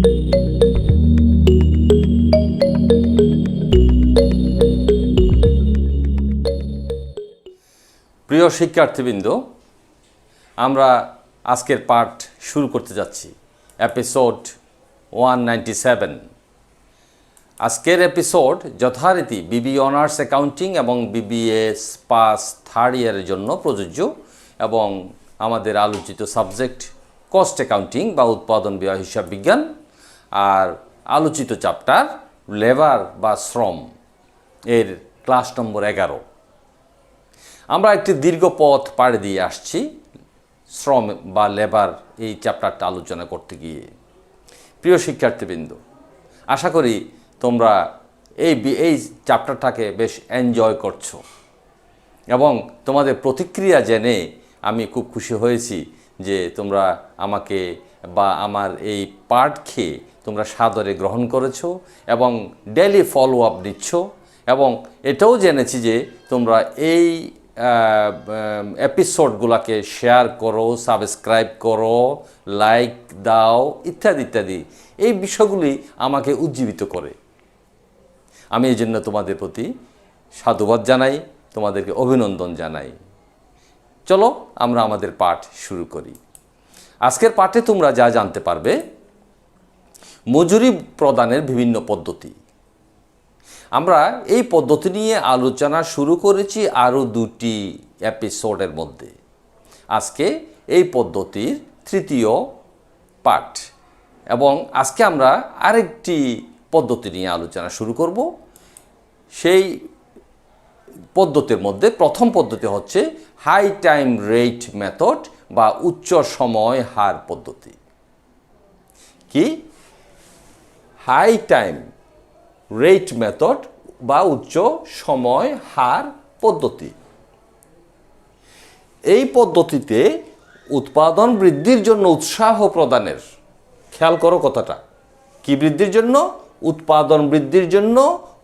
প্রিয় শিক্ষার্থীবৃন্দ, আমরা আজকের পাঠ শুরু করতে যাচ্ছি, এপিসোড 197। আজকের এপিসোড যথারীতি বিবি অনার্স অ্যাকাউন্টিং এবং বিবিএস পাস থার্ড ইয়ারের জন্য প্রযোজ্য এবং আমাদের আলোচিত সাবজেক্ট কস্ট অ্যাকাউন্টিং বা উৎপাদন ব্যয় হিসাব বিজ্ঞান আর আলোচিত চ্যাপ্টার লেবার বা শ্রম এর ক্লাস নম্বর 11। আমরা একটি দীর্ঘ পথ পাড়ি দিয়ে আসছি শ্রম বা লেবার এই চ্যাপ্টারটা আলোচনা করতে গিয়ে। প্রিয় শিক্ষার্থীবৃন্দ, আশা করি তোমরা এই চ্যাপ্টারটাকে বেশ এনজয় করছো এবং তোমাদের প্রতিক্রিয়া জেনে আমি খুব খুশি হয়েছি যে তোমরা আমাকে বা আমার এই পাঠ খেয়ে তোমরা সাদরে গ্রহণ করেছো এবং ডেইলি ফলো আপ দিচ্ছ এবং এটাও জেনেছি যে তোমরা এই এপিসোডগুলোকে শেয়ার করো, সাবস্ক্রাইব করো, লাইক দাও ইত্যাদি ইত্যাদি। এই বিষয়গুলি আমাকে উজ্জীবিত করে। আমি এই জন্য তোমাদের প্রতি সাধুবাদ জানাই, তোমাদেরকে অভিনন্দন জানাই। চলো আমরা আমাদের পাঠ শুরু করি। আজকের পাঠে তোমরা যা জানতে পারবে, মজুরি প্রদানের বিভিন্ন পদ্ধতি। আমরা এই পদ্ধতি নিয়ে আলোচনা শুরু করেছি আরও 2টি এপিসোডের মধ্যে। আজকে এই পদ্ধতির 3য় পাঠ এবং আজকে আমরা আরেকটি পদ্ধতি নিয়ে আলোচনা শুরু করব। সেই পদ্ধতির মধ্যে প্রথম পদ্ধতি হচ্ছে হাই টাইম রেট মেথড বা উচ্চ সময় হার পদ্ধতি। কি? হাই টাইম রেট মেথড বা উচ্চ সময় হার পদ্ধতি। এই পদ্ধতিতে উৎপাদন বৃদ্ধির জন্য উৎসাহ প্রদানের, খেয়াল করো কথাটা, কি বৃদ্ধির জন্য? উৎপাদন বৃদ্ধির জন্য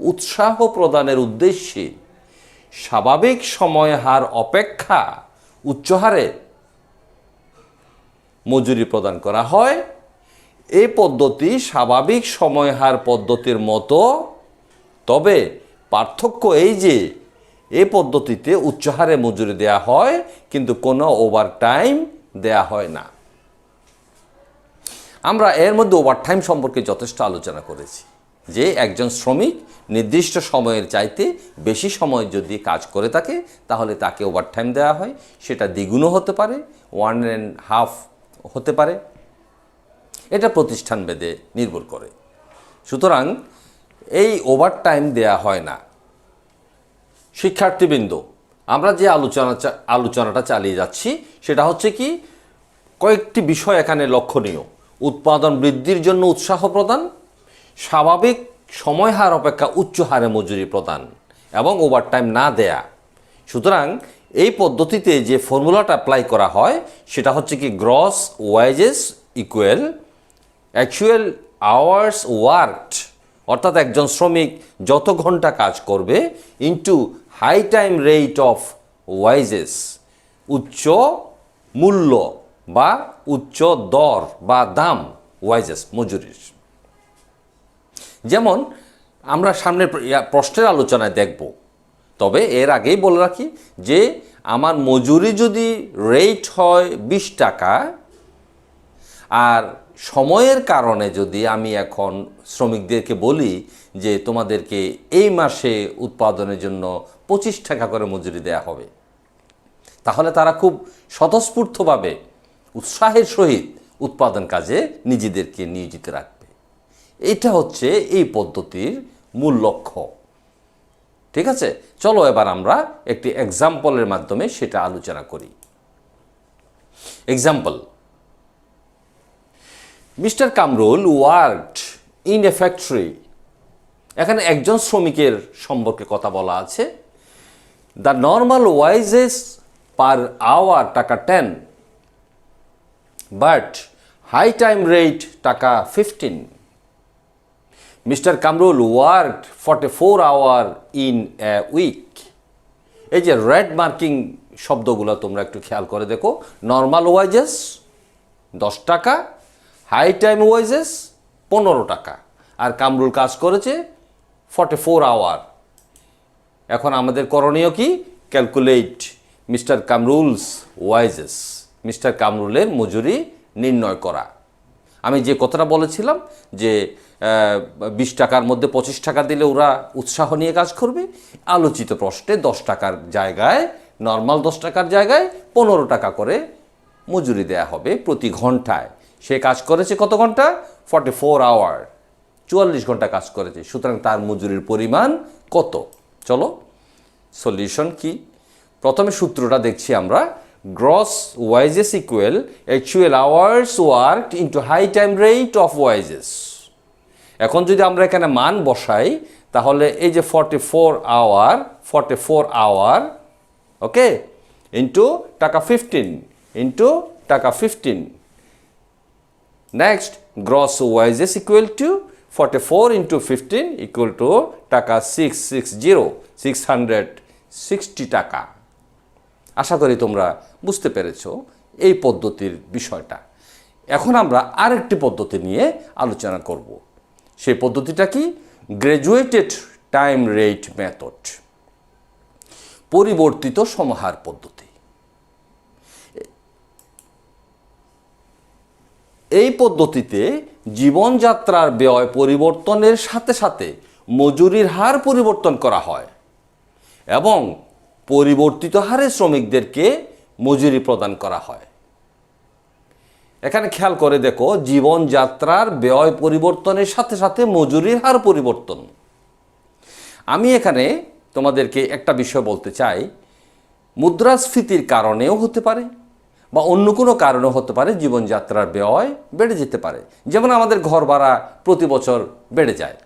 উৎসাহ প্রদানের উদ্দেশ্যে স্বাভাবিক সময় হার অপেক্ষা উচ্চ হারে মজুরি প্রদান করা হয়। এই পদ্ধতি স্বাভাবিক সময় হার পদ্ধতির মতো, তবে পার্থক্য এই যে এই পদ্ধতিতে উচ্চ হারে মজুরি দেয়া হয় কিন্তু কোনো ওভারটাইম দেয়া হয় না। আমরা এর মধ্যে ওভারটাইম সম্পর্কে যথেষ্ট আলোচনা করেছি যে একজন শ্রমিক নির্দিষ্ট সময়ের চাইতে বেশি সময় যদি কাজ করে থাকে তাহলে তাকে ওভারটাইম দেওয়া হয়। সেটা দ্বিগুণও হতে পারে, 1.5 হতে পারে, এটা প্রতিষ্ঠান ভেদে নির্ভর করে। সুতরাং এই ওভারটাইম দেয়া হয় না। শিক্ষার্থীবৃন্দ, আমরা যে আলোচনাটা চালিয়ে যাচ্ছি সেটা হচ্ছে কি, কয়েকটি বিষয় এখানে লক্ষণীয়। উৎপাদন বৃদ্ধির জন্য উৎসাহ প্রদান, স্বাভাবিক সময় হার অপেক্ষা উচ্চ হারে মজুরি প্রদান এবং ওভারটাইম না দেয়া। সুতরাং এই পদ্ধতিতে যে ফর্মুলাটা অ্যাপ্লাই করা হয় সেটা হচ্ছে কি, gross wages equal actual hours worked, অর্থাৎ একজন শ্রমিক যত ঘন্টা কাজ করবে into high time rate of wages, উচ্চ মূল্য বা উচ্চ দর বা দাম ওয়াইজেস মজুরির। যেমন আমরা সামনের প্রশ্নের আলোচনায় দেখব, তবে এর আগেই বলে রাখি যে আমার মজুরি যদি রেট হয় 20 টাকা আর সময়ের কারণে যদি আমি এখন শ্রমিকদেরকে বলি যে তোমাদেরকে এই মাসে উৎপাদনের জন্য 25 টাকা করে মজুরি দেয়া হবে, তাহলে তারা খুব স্বতঃস্ফূর্তভাবে উৎসাহের সহিত উৎপাদন কাজে নিজেদেরকে নিয়োজিত রাখবে। এটা হচ্ছে এই পদ্ধতির মূল লক্ষ্য। ঠিক আছে, চলো এবার আমরা একটি এক্সাম্পলের মাধ্যমে সেটা আলোচনা করি। Example: mister Kamrul worked in a factory. এখানে একজন শ্রমিকের সম্পর্কে কথা বলা আছে। The normal wages per hour টাকা 10, বাট হাই টাইম রেট টাকা 15। Mister Kamrul worked 44 hour in a week. এই যে রেড মার্কিং শব্দগুলো তোমরা একটু খেয়াল করে দেখো। নর্মাল ওয়াইজেস 10 টাকা, হাই টাইম ওয়াইজেস 15 টাকা, আর কামরুল কাজ করেছে 44 আওয়ার। এখন আমাদের করণীয় কি? ক্যালকুলেট মিস্টার কামরুলস ওয়াইজেস, মিস্টার কামরুলের মজুরি নির্ণয় করা। আমি যে কথাটা বলেছিলাম যে 20 টাকার মধ্যে 25 টাকা দিলে ওরা উৎসাহ নিয়ে কাজ করবে, আলোচিত প্রশ্নে 10 টাকার জায়গায়, নর্মাল 10 টাকার জায়গায় 15 টাকা করে মজুরি দেয়া হবে প্রতি ঘন্টায়। সে কাজ করেছে কত ঘন্টা? 44 আওয়ার, 44 ঘন্টা কাজ করেছে। সুতরাং তার মজুরির পরিমাণ কত? চলো সলিউশন কি। প্রথমে সূত্রটা দেখছি আমরা, gross wages equal actual hours worked into high time rate of wages. এখন যদি আমরা এখানে মান বসাই তাহলে এই যে 44 আওয়ার ওকে ইন্টু টাকা 15 ইন্টু টাকা 15। Next gross wages equal to 44 into 15 equal to টাকা 660 টাকা। আশা করি তোমরা বুঝতে পেরেছো এই পদ্ধতির বিষয়টা। এখন আমরা আরেকটি পদ্ধতি নিয়ে আলোচনা করব। সেই পদ্ধতিটা কি? গ্র্যাজুয়েটেড টাইম রেট মেথড, পরিবর্তিত সমাহার পদ্ধতি। এই পদ্ধতিতে জীবনযাত্রার ব্যয় পরিবর্তনের সাথে সাথে মজুরির হার পরিবর্তন করা হয় এবং পরিবর্তিত হারে শ্রমিকদেরকে মজুরি প্রদান করা হয়। এখানে খেয়াল করে দেখো, জীবনযাত্রার ব্যয় পরিবর্তনের সাথে সাথে মজুরির হার পরিবর্তন। আমি এখানে তোমাদেরকে একটা বিষয় বলতে চাই, মুদ্রাস্ফীতির কারণেও হতে পারে বা অন্য কোনো কারণেও হতে পারে জীবনযাত্রার ব্যয় বেড়ে যেতে পারে। যেমন আমাদের ঘর ভাড়া প্রতি বছর বেড়ে যায়,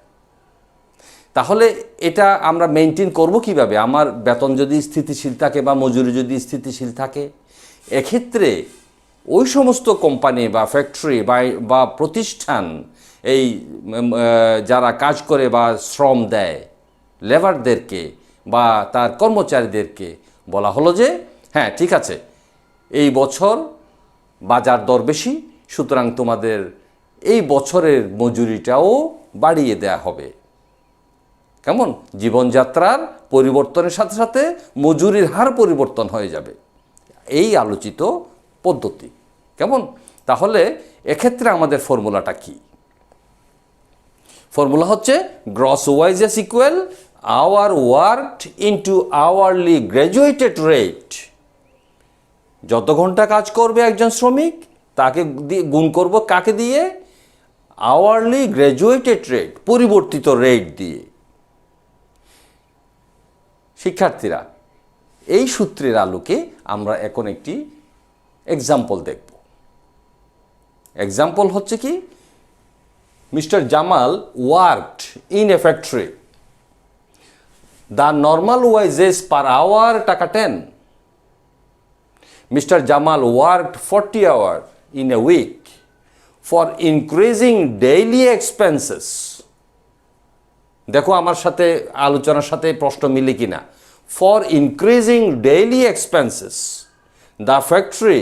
তাহলে এটা আমরা মেনটেন করব কিভাবে? আমার বেতন যদি স্থিতিশীল থাকে বা মজুরি যদি স্থিতিশীল থাকে, এক্ষেত্রে ওই সমস্ত কোম্পানি বা ফ্যাক্টরি বা প্রতিষ্ঠান, এই যারা কাজ করে বা শ্রম দেয় লেবারদেরকে বা তার কর্মচারীদেরকে বলা হলো যে হ্যাঁ ঠিক আছে, এই বছর বাজার দর বেশি, সুতরাং তোমাদের এই বছরের মজুরিটাও বাড়িয়ে দেয়া হবে। কেমন? জীবনযাত্রার পরিবর্তনের সাথে সাথে মজুরির হার পরিবর্তন হয়ে যাবে, এই আলোচিত পদ্ধতি। কেমন? তাহলে এক্ষেত্রে আমাদের ফর্মুলাটা কি? ফর্মুলা হচ্ছে gross wages equal hour worked into hourly graduated rate. যত ঘন্টা কাজ করবে একজন শ্রমিক তাকে গুণ করব কাকে দিয়ে? আওয়ারলি গ্র্যাজুয়েটেড রেট, পরিবর্তিত রেট দিয়ে। শিক্ষার্থীরা, এই সূত্রের আলোকে আমরা এখন একটি এক্সাম্পল দেখব। এক্সাম্পল হচ্ছে কি, mister Jamal worked in a factory. The normal wages per hour টাকা 10। Mister Jamal worked 40 hour in a week for increasing daily expenses. দেখো আমার সাথে আলোচনার সাথে প্রশ্ন মিলে কিনা। For increasing daily expenses the factory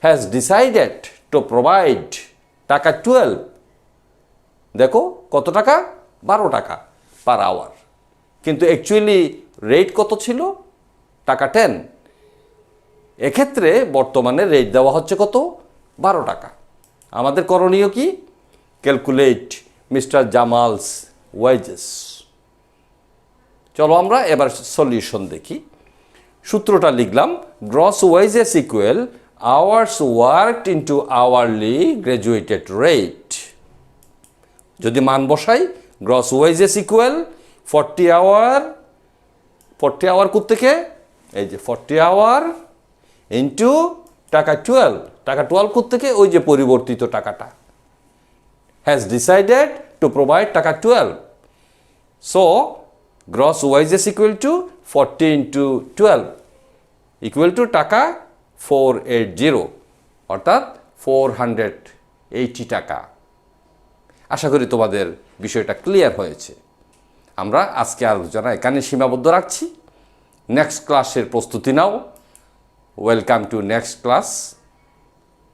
has decided to provide taka 12। দেখো কত টাকা? 12 টাকা পার আওয়ার, কিন্তু অ্যাকচুয়ালি রেট কত ছিল? টাকা 10। এক্ষেত্রে বর্তমানে রেট দেওয়া হচ্ছে কত? 12 টাকা। আমাদের করণীয় কি? Calculate mister Jamal's wages. চলো আমরা এবার সলিউশন দেখি। সূত্রটা লিখলাম, gross wages equal hours worked into hourly graduated rate. যদি মান বসাই, gross wages equal 40 hour, 40 hour কোত্থেকে? এই যে 40 আওয়ার ইন্টু টাকা 12। টাকা 12 কোত্থেকে? ওই যে পরিবর্তিত টাকাটা। Has decided to provide taka 12। So gross wages equal to 40 into 12 equal to টাকা 480, অর্থাৎ 480 টাকা। আশা করি তোমাদের বিষয়টা ক্লিয়ার হয়েছে। আমরা আজকে আলোচনা এখানে সীমাবদ্ধ রাখছি। নেক্সট ক্লাসের প্রস্তুতি নাও। Welcome to next class.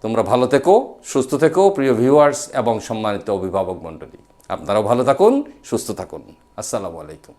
তোমরা ভালো থেকো, সুস্থ থেকো প্রিয় ভিউয়ার্স এবং সম্মানিত অভিভাবক মণ্ডলী। আপনারাও ভালো থাকুন, সুস্থ থাকুন। আসসালামু আলাইকুম।